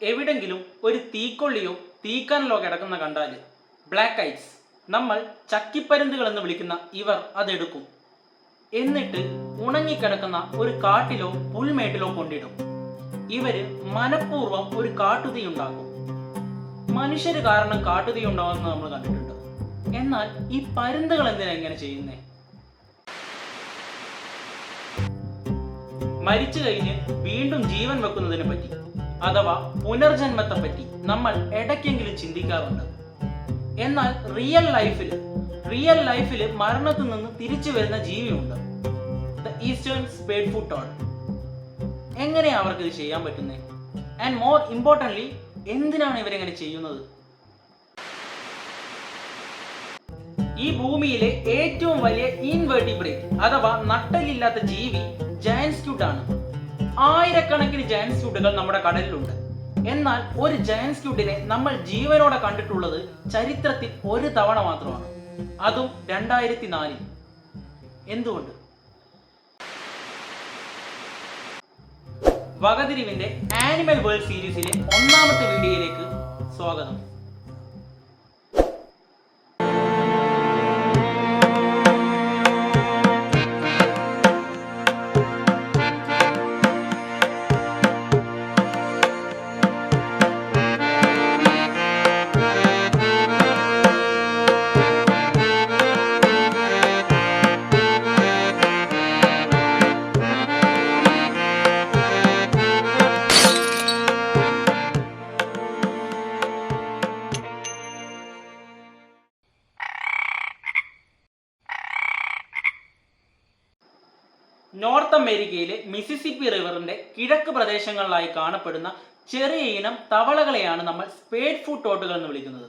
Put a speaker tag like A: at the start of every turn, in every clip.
A: എവിടെങ്കിലും ഒരു തീക്കൊള്ളിയോ തീക്കനലോ കിടക്കുന്ന കണ്ടാൽ ബ്ലാക്ക് ഐസ്, നമ്മൾ ചക്കിപ്പരുന്തുകൾ എന്ന് വിളിക്കുന്ന ഇവർ അതെടുക്കും. എന്നിട്ട് ഉണങ്ങിക്കിടക്കുന്ന ഒരു കാട്ടിലോ പുൽമേട്ടിലോ കൊണ്ടിടും. ഇവര് മനഃപൂർവ്വം ഒരു കാട്ടുതീ ഉണ്ടാക്കും. മനുഷ്യര് കാരണം കാട്ടുതീ ഉണ്ടാവുമെന്ന് നമ്മൾ കണ്ടിട്ടുണ്ട്. എന്നാൽ ഈ പരുന്തുകൾ എന്തിനാ ഇങ്ങനെ ചെയ്യുന്നേ? മരിച്ചു കഴിഞ്ഞ് വീണ്ടും ജീവൻ വെക്കുന്നതിനെ പറ്റി അഥവാ പുനർജന്മത്തെ പറ്റി നമ്മൾ ഇടയ്ക്കെങ്കിലും ചിന്തിക്കാറുണ്ട്. എന്നാൽ റിയൽ ലൈഫിൽ മരണത്തിൽ നിന്ന് തിരിച്ചു വരുന്ന ജീവിയുണ്ട്, the eastern spadefoot toad. എങ്ങനെയാ അവർക്ക് ഇത് ചെയ്യാൻ പറ്റുന്നത്? ആൻഡ് മോർ ഇമ്പോർട്ടൻ്റ്ലി, എന്തിനാണ് ഇവരെങ്ങനെ ചെയ്യുന്നത്? ഈ ഭൂമിയിലെ ഏറ്റവും വലിയ ഇൻവെർട്ടിബ്രേറ്റ് അഥവാ നട്ടലില്ലാത്ത ജീവി ജയന്റ് സ്ക്യൂട്ട് ആണ്. ആയിരക്കണക്കിന് ജയന്റ് സ്ക്യൂട്ടുകൾ നമ്മുടെ കടലിലുണ്ട്. എന്നാൽ ഒരു ജയന്റ് സ്ക്യൂട്ടിനെ നമ്മൾ ജീവനോടെ കണ്ടിട്ടുള്ളത് ചരിത്രത്തിൽ ഒരു തവണ മാത്രമാണ്, അതും 2004. എന്തുകൊണ്ട്? വകതിരിവിന്റെ ആനിമൽ വേൾഡ് സീരീസിലെ ഒന്നാമത്തെ വീഡിയോയിലേക്ക് സ്വാഗതം. നോർത്ത് അമേരിക്കയിലെ മിസിസിപ്പി റിവറിന്റെ കിഴക്ക് പ്രദേശങ്ങളിലായി കാണപ്പെടുന്ന ചെറിയ ഇനം തവളകളെയാണ് നമ്മൾ സ്പേഡ് ഫുട്ട് ടോഡുകൾ എന്ന് വിളിക്കുന്നത്.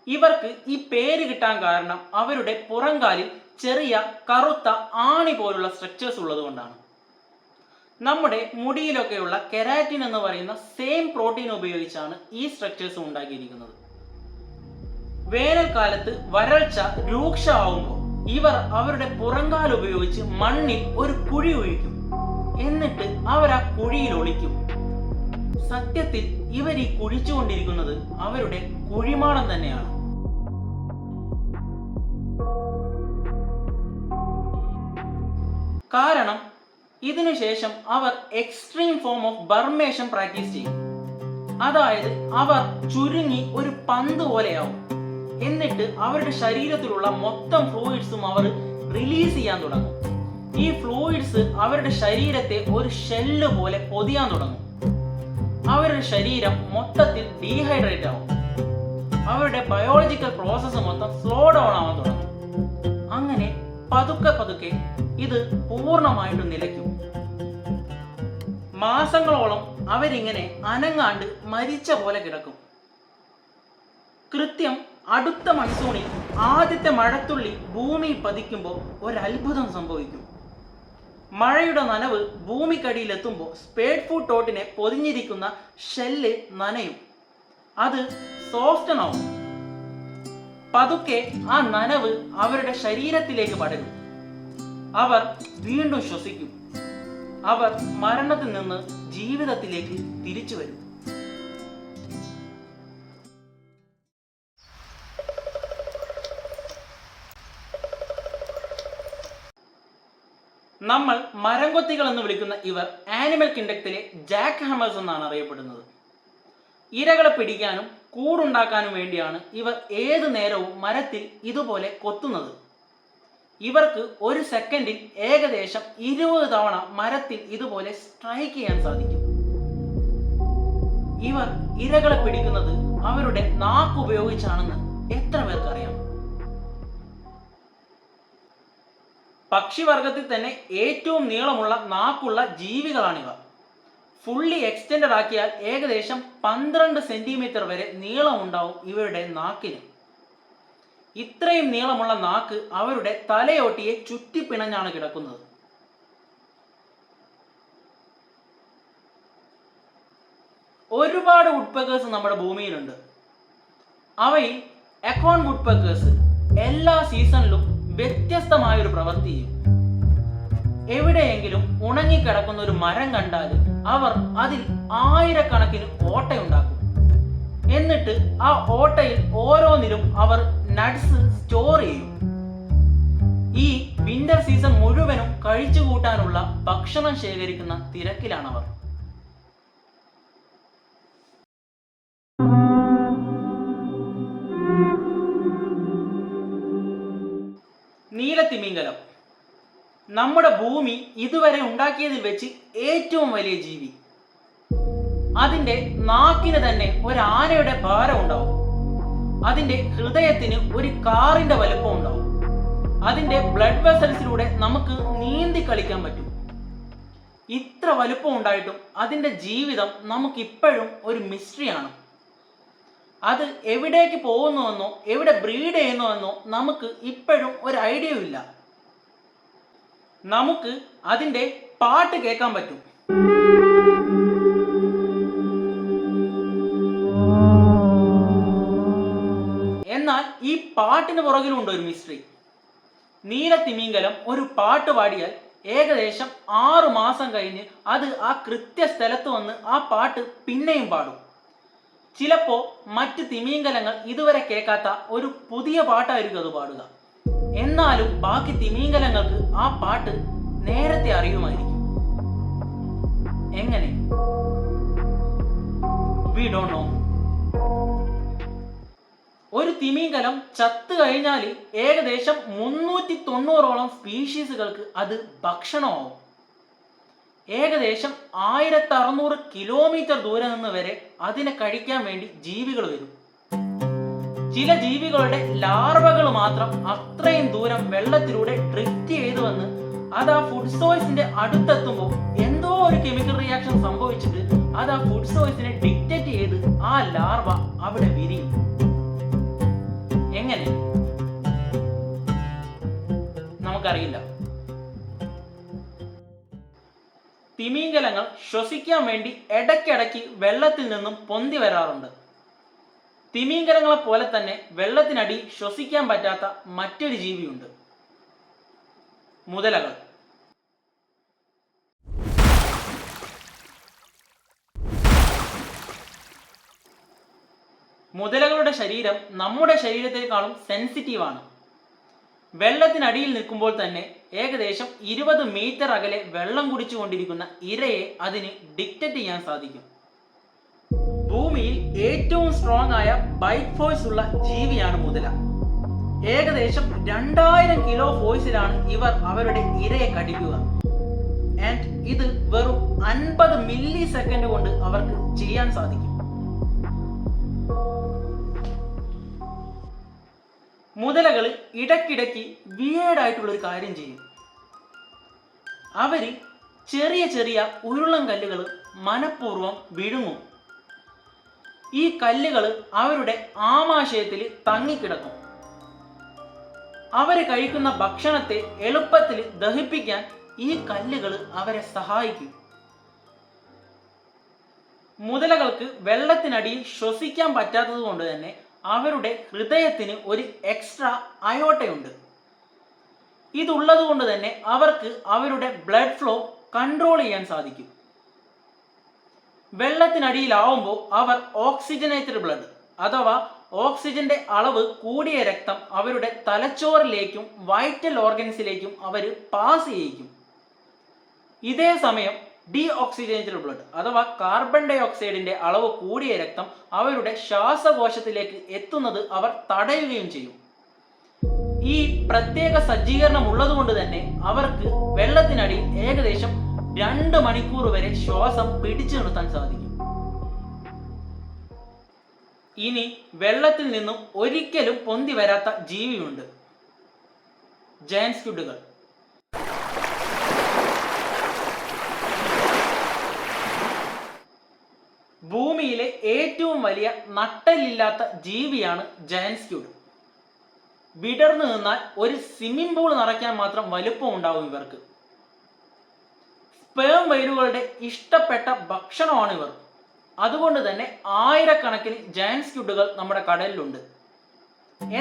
A: ഇവർക്ക് ഈ പേര് കിട്ടാൻ കാരണം അവരുടെ പുറംകാലിൽ ചെറിയ കറുത്ത ആണി പോലുള്ള സ്ട്രക്ചേഴ്സ് ഉള്ളതുകൊണ്ടാണ്. നമ്മുടെ മുടിയിലൊക്കെയുള്ള കെരാറ്റിൻ എന്ന് പറയുന്ന സെയിം പ്രോട്ടീൻ ഉപയോഗിച്ചാണ് ഈ സ്ട്രക്ചേഴ്സ് ഉണ്ടാക്കിയിരിക്കുന്നത്. വേനൽക്കാലത്ത് വരൾച്ച രൂക്ഷമാവുമ്പോൾ ഇവർ അവരുടെ പുറങ്കാൽ ഉപയോഗിച്ച് മണ്ണിൽ ഒരു കുഴി ഒഴിക്കും. എന്നിട്ട് അവർ ആ കുഴിയിൽ ഒളിക്കും. സത്യത്തിൽ ഇവർ ഈ കുഴിച്ചുകൊണ്ടിരിക്കുന്നത് അവരുടെ കുഴിമാടം തന്നെയാണ്. കാരണം ഇതിനുശേഷം അവർ എക്സ്ട്രീം ഫോം ഓഫ് ബർമേഷൻ പ്രാക്ടീസ് ചെയ്യും. അതായത് അവർ ചുരുങ്ങി ഒരു പന്ത് പോലെയാവും. എന്നിട്ട് അവരുടെ ശരീരത്തിലുള്ള മൊത്തം ഫ്ലൂയിഡ്സും അവർ റിലീസ് ചെയ്യാൻ തുടങ്ങും. ഈ ഫ്ലൂയിഡ്സ് അവരുടെ ശരീരത്തെ ഒരു ഷെല്ല് പോലെ പൊതിയാൻ തുടങ്ങും. അവരുടെ ശരീരം മൊത്തത്തിൽ ഡീഹൈഡ്രേറ്റ് ആവും. അവരുടെ ബയോളജിക്കൽ പ്രോസസ്സ് മൊത്തം സ്ലോ ഡൗൺ ആവാൻ തുടങ്ങും. അങ്ങനെ പതുക്കെ ഇത് പൂർണ്ണമായിട്ടും നിലയ്ക്കും. മാസങ്ങളോളം അവരിങ്ങനെ അനങ്ങാണ്ട് മരിച്ച പോലെ കിടക്കും. കൃത്യം അടുത്ത മൺസൂണിൽ ആദ്യത്തെ മഴത്തുള്ളി ഭൂമിയിൽ പതിക്കുമ്പോൾ ഒരത്ഭുതം സംഭവിക്കും. മഴയുടെ നനവ് ഭൂമിക്കടിയിലെത്തുമ്പോൾ സ്പേഡ് ഫുട്ട് ടോഡിനെ പൊതിഞ്ഞിരിക്കുന്ന ഷെല്ല് നനയും. അത് സോഫ്റ്റൻ ആവും. പതുക്കെ ആ നനവ് അവരുടെ ശരീരത്തിലേക്ക് പടരും. അവർ വീണ്ടും ശ്വസിക്കും. അവർ മരണത്തിൽ നിന്ന് ജീവിതത്തിലേക്ക് തിരിച്ചു വരും. നമ്മൾ മരംകൊത്തികൾ എന്ന് വിളിക്കുന്ന ഇവർ ആനിമൽ കിൻഡത്തിലെ ജാക്ക് ഹാമേഴ്സ് എന്നാണ് അറിയപ്പെടുന്നത്. ഇരകളെ പിടിക്കാനും കൂടുണ്ടാക്കാനും വേണ്ടിയാണ് ഇവർ ഏതു നേരവും മരത്തിൽ ഇതുപോലെ കൊത്തുന്നത്. ഇവർക്ക് ഒരു സെക്കൻഡിൽ ഏകദേശം 20 തവണ മരത്തിൽ ഇതുപോലെ സ്ട്രൈക്ക് ചെയ്യാൻ സാധിക്കും. ഇവർ ഇരകളെ പിടിക്കുന്നത് അവരുടെ നാക്ക് ഉപയോഗിച്ചാണെന്ന് എത്ര പേർക്ക് അറിയാം? പക്ഷിവർഗത്തിൽ തന്നെ ഏറ്റവും നീളമുള്ള നാക്കുള്ള ജീവികളാണിവ. ഫുള്ളി എക്സ്റ്റെൻഡഡ് ആക്കിയാൽ ഏകദേശം 12 സെന്റിമീറ്റർ വരെ നീളമുണ്ടാവും ഇവരുടെ നാക്കിന്. ഇത്രയും നീളമുള്ള നാക്ക് അവരുടെ തലയോട്ടിയെ ചുറ്റിപ്പിണഞ്ഞാണ് കിടക്കുന്നത്. ഒരുപാട് വുഡ്പെക്കേഴ്സ് നമ്മുടെ ഭൂമിയിലുണ്ട്. അവയിൽ എക്കോൺ വുഡ്പെക്കേഴ്സ് എല്ലാ സീസണിലും വ്യത്യസ്തമായൊരു പ്രവൃത്തി ചെയ്യും. എവിടെയെങ്കിലും ഉണങ്ങിക്കിടക്കുന്ന ഒരു മരം കണ്ടാൽ അവർ അതിൽ ആയിരക്കണക്കിന് ഓട്ടയുണ്ടാക്കും. എന്നിട്ട് ആ ഓട്ടയിൽ ഓരോന്നിലും അവർ നട്ട്സ് സ്റ്റോർ ചെയ്യും. ഈ വിന്റർ സീസൺ മുഴുവനും കഴിച്ചു കൂട്ടാനുള്ള ഭക്ഷണം ശേഖരിക്കുന്ന തിരക്കിലാണവർ. നീലത്തിമിംഗലം നമ്മുടെ ഭൂമി ഇതുവരെ ഉണ്ടാക്കിയതിൽ വെച്ച് ഏറ്റവും വലിയ ജീവി. അതിന്റെ നാക്കിന് തന്നെ ഒരു ആനയുടെ ഭാരം ഉണ്ടാവും. അതിന്റെ ഹൃദയത്തിന് ഒരു കാറിന്റെ വലുപ്പം ഉണ്ടാവും. അതിന്റെ ബ്ലഡ് വെസൽസിലൂടെ നമുക്ക് നീന്തി കളിക്കാൻ പറ്റും. ഇത്ര വലുപ്പം ഉണ്ടായിട്ടും അതിന്റെ ജീവിതം നമുക്കിപ്പോഴും ഒരു മിസ്റ്ററിയാണ്. അത് എവിടേക്ക് പോകുന്നുവെന്നോ എവിടെ ബ്രീഡ് ചെയ്യുന്നുവെന്നോ നമുക്ക് ഇപ്പോഴും ഒരു ഐഡിയ ഇല്ല. നമുക്ക് അതിന്റെ പാട്ട് കേൾക്കാൻ പറ്റും. എന്നാൽ ഈ പാട്ടിന് പുറകിലുണ്ട് ഒരു മിസ്റ്ററി. നീലത്തിമിംഗലം ഒരു പാട്ട് പാടിയാൽ ഏകദേശം 6 മാസം കഴിഞ്ഞ് അത് ആ കൃത്യ സ്ഥലത്ത് വന്ന് ആ പാട്ട് പിന്നെയും പാടും. ചിലപ്പോൾ മറ്റ് തിമിംഗലങ്ങൾ ഇതുവരെ കേൾക്കാത്ത ഒരു പുതിയ പാട്ടായിരിക്കും അത് പാടുക. എന്നാലും ബാക്കി തിമിംഗലങ്ങൾക്ക് ആ പാട്ട് നേരത്തെ അറിയുമായിരിക്കും. എങ്ങനെ? We don't know. ഒരു തിമിംഗലം ചത്തു കഴിഞ്ഞാൽ ഏകദേശം 390ഓളം സ്പീഷീസുകൾക്ക് അത് ഭക്ഷണമാവും. ഏകദേശം 1600 കിലോമീറ്റർ ദൂരെ നിന്ന് വരെ അതിനെ കഴിക്കാൻ വേണ്ടി ജീവികൾ വരും. ചില ജീവികളുടെ ലാർവകൾ മാത്രം അത്രയും ദൂരം വെള്ളത്തിലൂടെ ഡ്രിഫ്റ്റ് ചെയ്തു വന്ന് അത് ആ ഫുഡ് സോഴ്സിന്റെ അടുത്തെത്തുമ്പോൾ എന്തോ ഒരു കെമിക്കൽ റിയാക്ഷൻ സംഭവിച്ചിട്ട് അത് ആ ഫുഡ് സോഴ്സിനെ ഡിക്റ്റേറ്റ് ചെയ്ത് ആ ലാർവ അവിടെ വിരിയും. എങ്ങനെ? നമുക്കറിയില്ല. തിമിംഗലങ്ങൾ ശ്വസിക്കാൻ വേണ്ടി ഇടയ്ക്കിടയ്ക്ക് വെള്ളത്തിൽ നിന്നും പൊന്തി വരാറുണ്ട്. തിമിംഗലങ്ങളെ പോലെ തന്നെ വെള്ളത്തിനടി ശ്വസിക്കാൻ പറ്റാത്ത മറ്റൊരു ജീവിയുണ്ട്, മുതലകൾ. മുതലകളുടെ ശരീരം നമ്മുടെ ശരീരത്തെക്കാളും സെൻസിറ്റീവാണ്. വെള്ളത്തിനടിയിൽ നിൽക്കുമ്പോൾ തന്നെ ഏകദേശം 20 മീറ്റർ അകലെ വെള്ളം കുടിച്ചുകൊണ്ടിരിക്കുന്ന ഇരയെ അതിന് ഡിക്റ്റേറ്റ് ചെയ്യാൻ സാധിക്കും. ഭൂമിയിൽ ഏറ്റവും സ്ട്രോങ് ആയ ബൈറ്റ് ഫോഴ്സ് ഉള്ള ജീവിയാണ് മുതല. ഏകദേശം 2000 കിലോ ഫോഴ്സിലാണ് ഇവർ അവരുടെ ഇരയെ കടിക്കുക. ആൻഡ് ഇത് വെറും 50 മില്ലി സെക്കൻഡ് കൊണ്ട് അവർക്ക് ചെയ്യാൻ സാധിക്കും. മുതലകൾ ഇടയ്ക്കിടയ്ക്ക് വിയേർഡായിട്ടുള്ള ഒരു കാര്യം ചെയ്യും. അവര് ചെറിയ ചെറിയ ഉരുളൻ കല്ലുകൾ മനഃപൂർവ്വം വിഴുങ്ങും. ഈ കല്ലുകൾ അവരുടെ ആമാശയത്തിൽ തങ്ങിക്കിടക്കും. അവര് കഴിക്കുന്ന ഭക്ഷണത്തെ എളുപ്പത്തിൽ ദഹിപ്പിക്കാൻ ഈ കല്ലുകൾ അവരെ സഹായിക്കും. മുതലകൾക്ക് വെള്ളത്തിനടിയിൽ ശ്വസിക്കാൻ പറ്റാത്തത് കൊണ്ട് തന്നെ അവരുടെ ഹൃദയത്തിന് ഒരു എക്സ്ട്രാ അയോട്ടയുണ്ട്. ഇതുള്ളത് കൊണ്ട് തന്നെ അവർക്ക് അവരുടെ ബ്ലഡ് ഫ്ലോ കൺട്രോൾ ചെയ്യാൻ സാധിക്കും. വെള്ളത്തിനടിയിലാവുമ്പോൾ അവർ ഓക്സിജനേറ്റഡ് ബ്ലഡ് അഥവാ ഓക്സിജന്റെ അളവ് കൂടിയ രക്തം അവരുടെ തലച്ചോറിലേക്കും വൈറ്റൽ ഓർഗൻസിലേക്കും അവർ പാസ് ചെയ്യിക്കും. ഇതേ സമയം ഡി ഓക്സിജനേറ്റഡ് ബ്ലഡ് അഥവാ കാർബൺ ഡൈ ഓക്സൈഡിന്റെ അളവ് കൂടിയ രക്തം അവരുടെ ശ്വാസകോശത്തിലേക്ക് എത്തുന്നത് അവർ തടയുകയും ചെയ്യും. ഈ പ്രത്യേക സജ്ജീകരണം ഉള്ളതുകൊണ്ട് തന്നെ അവർക്ക് വെള്ളത്തിനടിയിൽ ഏകദേശം 2 മണിക്കൂർ വരെ ശ്വാസം പിടിച്ചു നിർത്താൻ സാധിക്കും. ഇനി വെള്ളത്തിൽ നിന്നും ഒരിക്കലും പൊന്തി വരാത്ത ജീവിയുണ്ട്, ജയന്റ് സ്ക്വിഡുകൾ. ഭൂമിയിലെ ഏറ്റവും വലിയ നട്ടലില്ലാത്ത ജീവിയാണ് ജയന്റ് സ്ക്വിഡ്. വിടർന്നു നിന്നാൽ ഒരു സ്വിമ്മിംഗ് പൂൾ നിറയ്ക്കാൻ മാത്രം വലുപ്പം ഉണ്ടാവും ഇവർക്ക്. സ്പേം വെയിലുകളുടെ ഇഷ്ടപ്പെട്ട ഭക്ഷണമാണ് ഇവർ. അതുകൊണ്ട് തന്നെ ആയിരക്കണക്കിന് ജയന്റ് സ്ക്വിഡുകൾ നമ്മുടെ കടലിലുണ്ട്.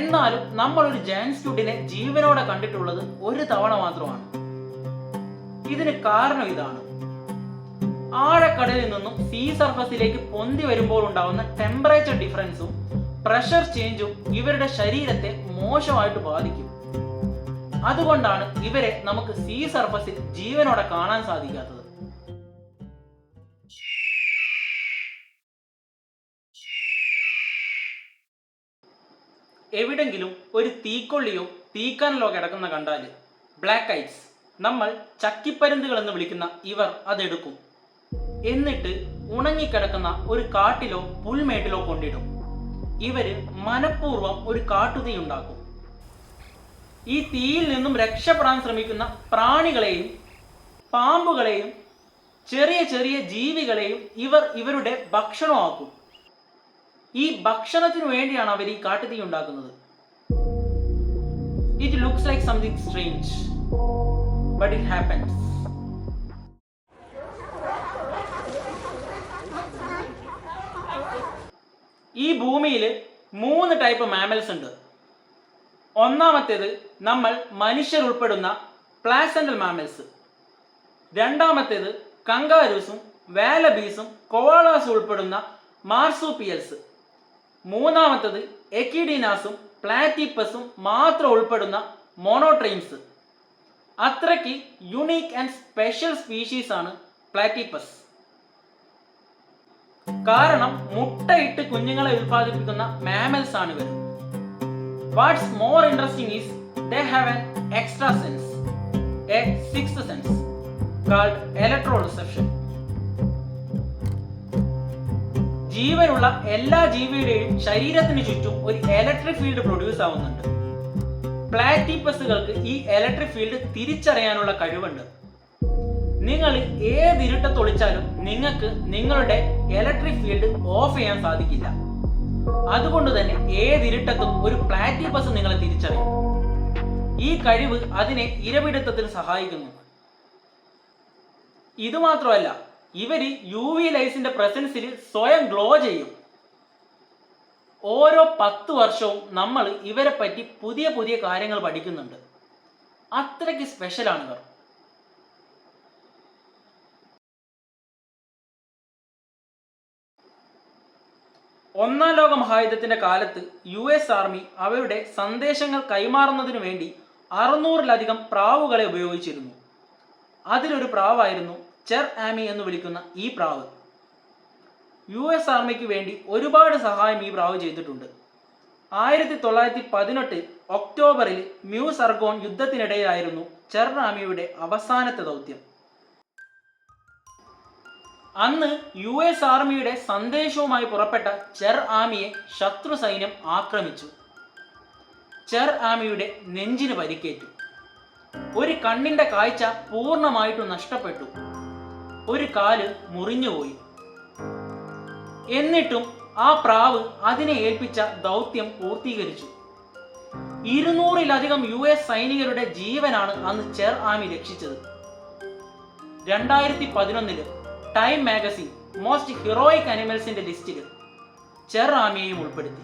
A: എന്നാലും നമ്മൾ ഒരു ജയന്റ് സ്ക്വിഡിനെ ജീവനോടെ കണ്ടിട്ടുള്ളത് ഒരു തവണ മാത്രമാണ്. ഇതിന് കാരണം ഇതാണ്. ആഴക്കടലിൽ നിന്നും സീ സർഫസിലേക്ക് പൊന്തി വരുമ്പോൾ ഉണ്ടാവുന്ന ടെമ്പറേച്ചർ ഡിഫറൻസും പ്രഷർ ചേഞ്ചും ഇവരുടെ ശരീരത്തെ മോശമായിട്ട് ബാധിക്കും. അതുകൊണ്ടാണ് ഇവരെ നമുക്ക് സീ സർഫസിൽ ജീവനോടെ കാണാൻ സാധിക്കാത്തത്. എവിടെങ്കിലും ഒരു തീക്കൊള്ളിയോ തീക്കനലോ കിടക്കുന്ന കണ്ടാൽ ബ്ലാക്ക് ഐസ്, നമ്മൾ ചക്കിപ്പരുന്തുകൾ എന്ന് വിളിക്കുന്ന ഇവർ അതെടുക്കും. എന്നിട്ട് ഉണങ്ങിക്കിടക്കുന്ന ഒരു കാട്ടിലോ പുൽമേട്ടിലോ കൊണ്ടിടും. ഇവര് മനഃപൂർവ്വം ഒരു കാട്ടുതീ ഉണ്ടാക്കും. ഈ തീയിൽ നിന്നും രക്ഷപ്പെടാൻ ശ്രമിക്കുന്ന പ്രാണികളെയും പാമ്പുകളെയും ചെറിയ ചെറിയ ജീവികളെയും ഇവരുടെ ഭക്ഷണമാക്കും. ഈ ഭക്ഷണത്തിനു വേണ്ടിയാണ് അവർ ഈ കാട്ടുതീ ഉണ്ടാക്കുന്നത്. It looks like something strange, but it happens. ഈ ഭൂമിയിൽ 3 ടൈപ്പ് മാമൽസ് ഉണ്ട്. ഒന്നാമത്തേത് നമ്മൾ മനുഷ്യർ ഉൾപ്പെടുന്ന പ്ലാസെന്റൽ മാമൽസ്. രണ്ടാമത്തേത് കങ്കാരൂസും വാലബീസും കോവാളാസും ഉൾപ്പെടുന്ന മാർസൂപ്പിയൽസ്. മൂന്നാമത്തേത് എക്കിഡീനാസും പ്ലാറ്റിപ്പസും മാത്രം ഉൾപ്പെടുന്ന മോണോട്രീംസ്. അത്രയ്ക്ക് യുണീക്ക് ആൻഡ് സ്പെഷ്യൽ സ്പീഷീസ് ആണ് പ്ലാറ്റിപ്പസ്. കാരണം മുട്ടയിട്ട് കുഞ്ഞുങ്ങളെ ഉൽപ്പാദിപ്പിക്കുന്ന മാമൽസ് ആണ് ഇവർ. What's more interesting is they have an extra sense, a sixth sense called electroreception. ജീവനുള്ള എല്ലാ ജീവിയുടെയും ശരീരത്തിന് ചുറ്റും ഒരു ഇലക്ട്രിക് ഫീൽഡ് പ്രൊഡ്യൂസ് ആവുന്നുണ്ട്. പ്ലാറ്റിപ്പസുകൾക്ക് ഈ ഇലക്ട്രിക് ഫീൽഡ് തിരിച്ചറിയാനുള്ള കഴിവുണ്ട്. നിങ്ങൾ ഏത് ഇരുട്ടത്തൊളിച്ചാലും നിങ്ങൾക്ക് നിങ്ങളുടെ ഇലക്ട്രിക് ഫീൽഡ് ഓഫ് ചെയ്യാൻ സാധിക്കില്ല. അതുകൊണ്ട് തന്നെ ഏത് ഇരുട്ടത്തും ഒരു പ്ലാറ്റിപ്പസ് നിങ്ങളെ തിരിച്ചറിയും. ഈ കഴിവ് അതിനെ ഇരപിടുത്തത്തിന് സഹായിക്കുന്നു. ഇതുമാത്രമല്ല, ഇവര് UV ലൈസിന്റെ പ്രസൻസിൽ സ്വയം ഗ്ലോ ചെയ്യും. ഓരോ 10 വർഷവും നമ്മൾ ഇവരെ പറ്റി പുതിയ പുതിയ കാര്യങ്ങൾ പഠിക്കുന്നുണ്ട്. അത്രയ്ക്ക് സ്പെഷ്യലാണ് ഇവർ. ഒന്നാം ലോക മഹായുദ്ധത്തിന്റെ കാലത്ത് US ആർമി അവരുടെ സന്ദേശങ്ങൾ കൈമാറുന്നതിനു വേണ്ടി 600-ലധികം പ്രാവുകളെ ഉപയോഗിച്ചിരുന്നു. അതിലൊരു പ്രാവായിരുന്നു ചെർ ആമി എന്ന് വിളിക്കുന്ന ഈ പ്രാവ്. US ആർമിക്ക് വേണ്ടി ഒരുപാട് സഹായം ഈ പ്രാവ് ചെയ്തിട്ടുണ്ട്. 1918 ഒക്ടോബറിൽ മ്യൂ സർഗോൺ യുദ്ധത്തിനിടയിലായിരുന്നു ചെർ ആമിയുടെ അവസാനത്തെ ദൗത്യം. അന്ന് US ആർമിയുടെ സന്ദേശവുമായി പുറപ്പെട്ട ചെർ ആമിയെ ശത്രു സൈന്യം ആക്രമിച്ചു. ചെർ ആമിയുടെ നെഞ്ചിന് പരിക്കേറ്റു. ഒരു കണ്ണിന്റെ കാഴ്ച പൂർണ്ണമായിട്ടും നഷ്ടപ്പെട്ടു. ഒരു കാല് മുറിഞ്ഞുപോയി. എന്നിട്ടും ആ പ്രാവ് അതിനെ ഏൽപ്പിച്ച ദൗത്യം പൂർത്തീകരിച്ചു. 200-ലധികം US സൈനികരുടെ ജീവനാണ് അന്ന് ചെർ ആമി രക്ഷിച്ചത്. 2011 ടൈം മാഗസിൻ മോസ്റ്റ് ഹീറോയിക് അനിമൽസിന്റെ ലിസ്റ്റിൽ ചെർ ആമിയെയും ഉൾപ്പെടുത്തി.